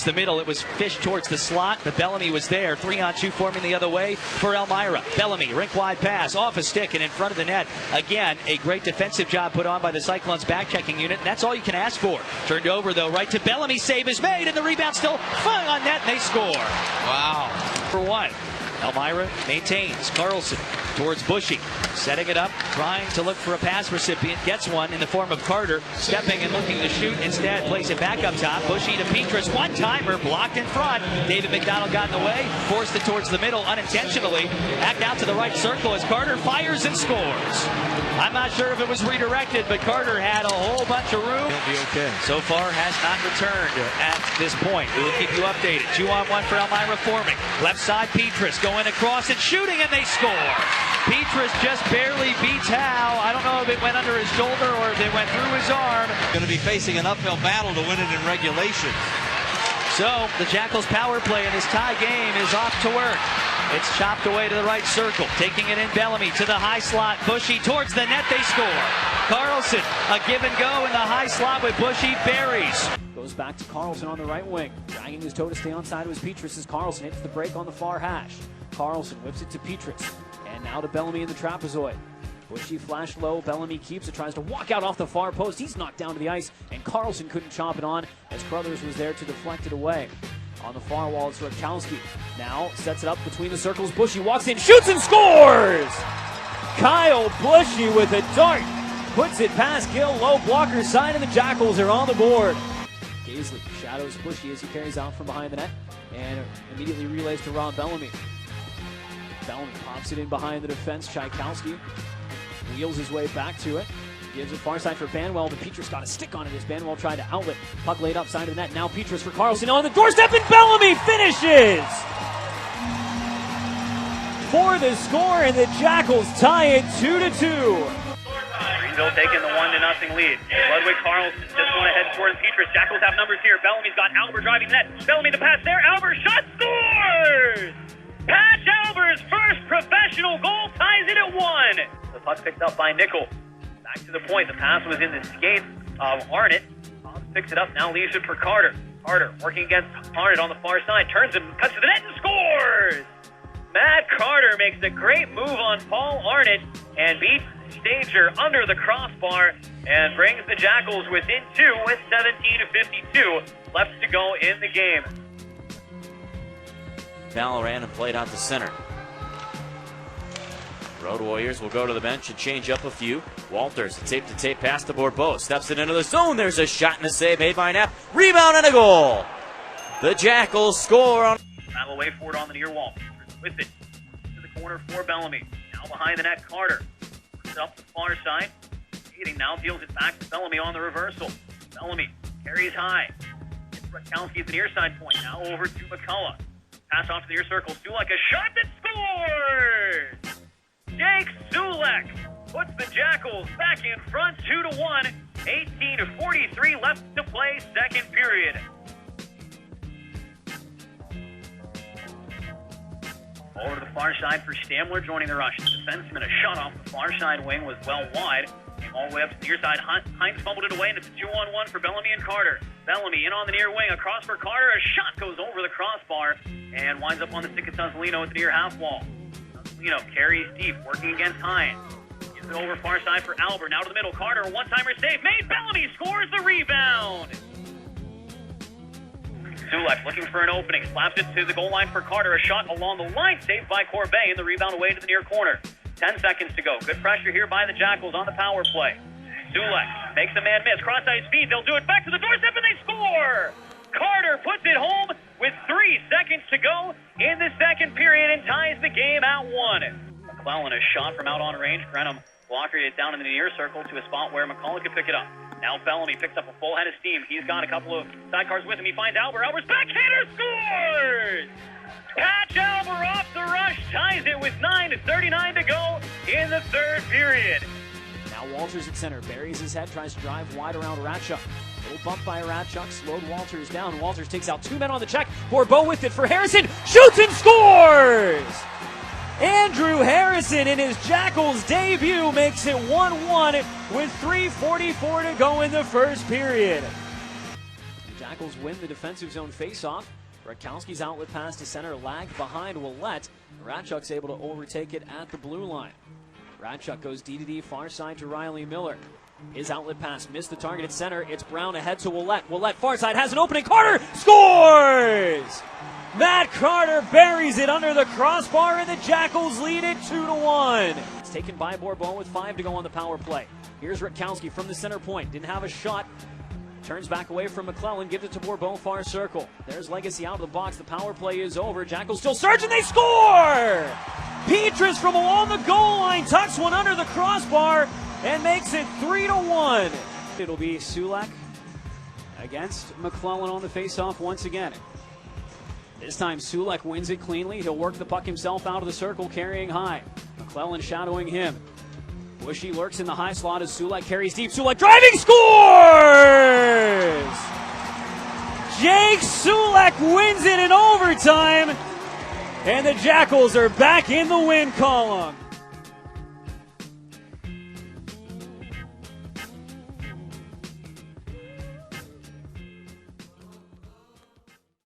the middle. It was fished towards the slot, but Bellamy was there. 3-on-2 forming the other way for Elmira. Bellamy, rink-wide pass, off a stick and in front of the net. Again, a great defensive job put on by the Cyclones' back-checking unit, and that's all you can ask for. Turned over, though, right to Bellamy. Save is made, and the rebound still flying on net, and they score. Wow. For one. Elmira maintains. Carlson towards Bushy. Setting it up, trying to look for a pass recipient. Gets one in the form of Carter. Stepping and looking to shoot. Instead, plays it back up top. Bushy to Petrus. One-timer blocked in front. David McDonald got in the way. Forced it towards the middle unintentionally. Back out to the right circle as Carter fires and scores. I'm not sure if it was redirected, but Carter had a whole bunch of room. He'll be okay. So far has not returned at this point. We will keep you updated. 2-on-1 for Elmira forming. Left side, Petrus going across and shooting, and they score. Petrus just barely beats Howe. I don't know if it went under his shoulder or if it went through his arm. Going to be facing an uphill battle to win it in regulation. So the Jackals power play in this tie game is off to work. It's chopped away to the right circle. Taking it in, Bellamy to the high slot. Bushy towards the net. They score. Carlson, a give and go in the high slot with Bushy. Buries. Goes back to Carlson on the right wing. Dragging his toe to stay on side was Petrus as Carlson hits the break on the far hash. Carlson whips it to Petrus. And now to Bellamy in the trapezoid. Bushy flash low. Bellamy keeps it. Tries to walk out off the far post. He's knocked down to the ice. And Carlson couldn't chop it on as Crothers was there to deflect it away. On the far wall, it's Rakowski. Now sets it up between the circles. Bushy walks in, shoots and scores! Kyle Bushy with a dart. Puts it past Gill, low blocker side, and the Jackals are on the board. Gaisley shadows Bushy as he carries out from behind the net and immediately relays to Rob Bellamy. Bellamy pops it in behind the defense. Tchaikovsky wheels his way back to it. Gives it far side for Banwell, but Petrus got a stick on it as Banwell tried to outlet. Puck laid up side of the net. Now Petrus for Carlson on the doorstep, and Bellamy finishes! For the score, and the Jackals tie it 2-2. Greenville taking the 1-0 lead. Ludwig Carlson just going ahead towards Petrus. Jackals have numbers here. Bellamy's got Albert driving the net. Bellamy the pass there. Albert shot, scores! Patch Albert's first professional goal ties it at 1. The puck picked up by Nickel. Back to the point. The pass was in the skate of Arnott. Tom picks it up. Now leaves it for Carter. Carter working against Arnott on the far side. Turns and cuts to the net and scores! Matt Carter makes a great move on Paul Arnott and beats Stager under the crossbar and brings the Jackals within 2 with 17-52 left to go in the game. Ball ran and played out to center. Road Warriors will go to the bench and change up a few. Walters, a tape-to-tape pass to Bourbeau. Steps it into the zone. There's a shot and a save made by Knapp. Rebound and a goal. The Jackals score on... Battle away for it on the near wall. With it to the corner for Bellamy. Now behind the net, Carter. Puts it up the far side. Skating now deals it back to Bellamy on the reversal. Bellamy carries high. It's Rakowski at the near side point. Now over to McCullough. Pass off to the near circle. Sulek, a shot that scores! Jake Sulek puts the Jackals back in front 2-1. 18-43 left to play, second period. Over to the far side for Stamler joining the rush. The defenseman, a shot off the far side wing was well wide. Came all the way up to the near side. Hines fumbled it away, and it's a 2-on-1 for Bellamy and Carter. Bellamy in on the near wing, across for Carter. A shot goes over the crossbar and winds up on the stick of Tonsolino at the near half wall. Tonsolino carries deep, working against Hines. Gives it over far side for Albert. Now to the middle. Carter, a one-timer save made. Bellamy scores the rebound. Sulek looking for an opening. Slaps it to the goal line for Carter. A shot along the line, saved by Corbet, and the rebound away to the near corner. 10 seconds to go. Good pressure here by the Jackals on the power play. Sulek makes a man miss. Cross-ice speed. They'll do it back to the doorstep, and they score! Carter puts it home with 3 seconds to go in the second period and ties the game at 1. McClellan, a shot from out on range. Brenham blockered it down in the near circle to a spot where McCullough could pick it up. Now Bellamy picks up a full head of steam. He's got a couple of sidecars with him. He finds Albert. Albert's backhander scores! Patch Albert off the rush ties it with 9:39 to go in the third period. Now Walters at center. Buries his head, tries to drive wide around Ratchuk. Little bump by Ratchuk, slowed Walters down. Walters takes out 2 men on the check. Bourbeau with it for Harrison. Shoots and scores! Andrew Harrison in his Jackals debut makes it 1-1 with 3:44 to go in the first period. Jackals win the defensive zone faceoff. Rakowski's outlet pass to center lagged behind Willette. Ratchuk's able to overtake it at the blue line. Ratchuk goes D-to-D far side to Riley Miller. His outlet pass missed the target at center. It's Brown ahead to Willette. Willette far side has an opening. Carter scores! Matt Carter buries it under the crossbar, and the Jackals lead it 2-1. It's taken by Bourbon with 5 to go on the power play. Here's Rakowski from the center point. Didn't have a shot. Turns back away from McClellan, gives it to Bourbon, far circle. There's Legacy out of the box. The power play is over. Jackals still surge, and they score! Petrus from along the goal line tucks one under the crossbar and makes it 3-1. It'll be Sulek against McClellan on the faceoff once again. This time Sulek wins it cleanly. He'll work the puck himself out of the circle, carrying high. McClellan shadowing him. Bushy lurks in the high slot as Sulek carries deep. Sulek driving, scores! Jake Sulek wins it in overtime, and the Jackals are back in the win column.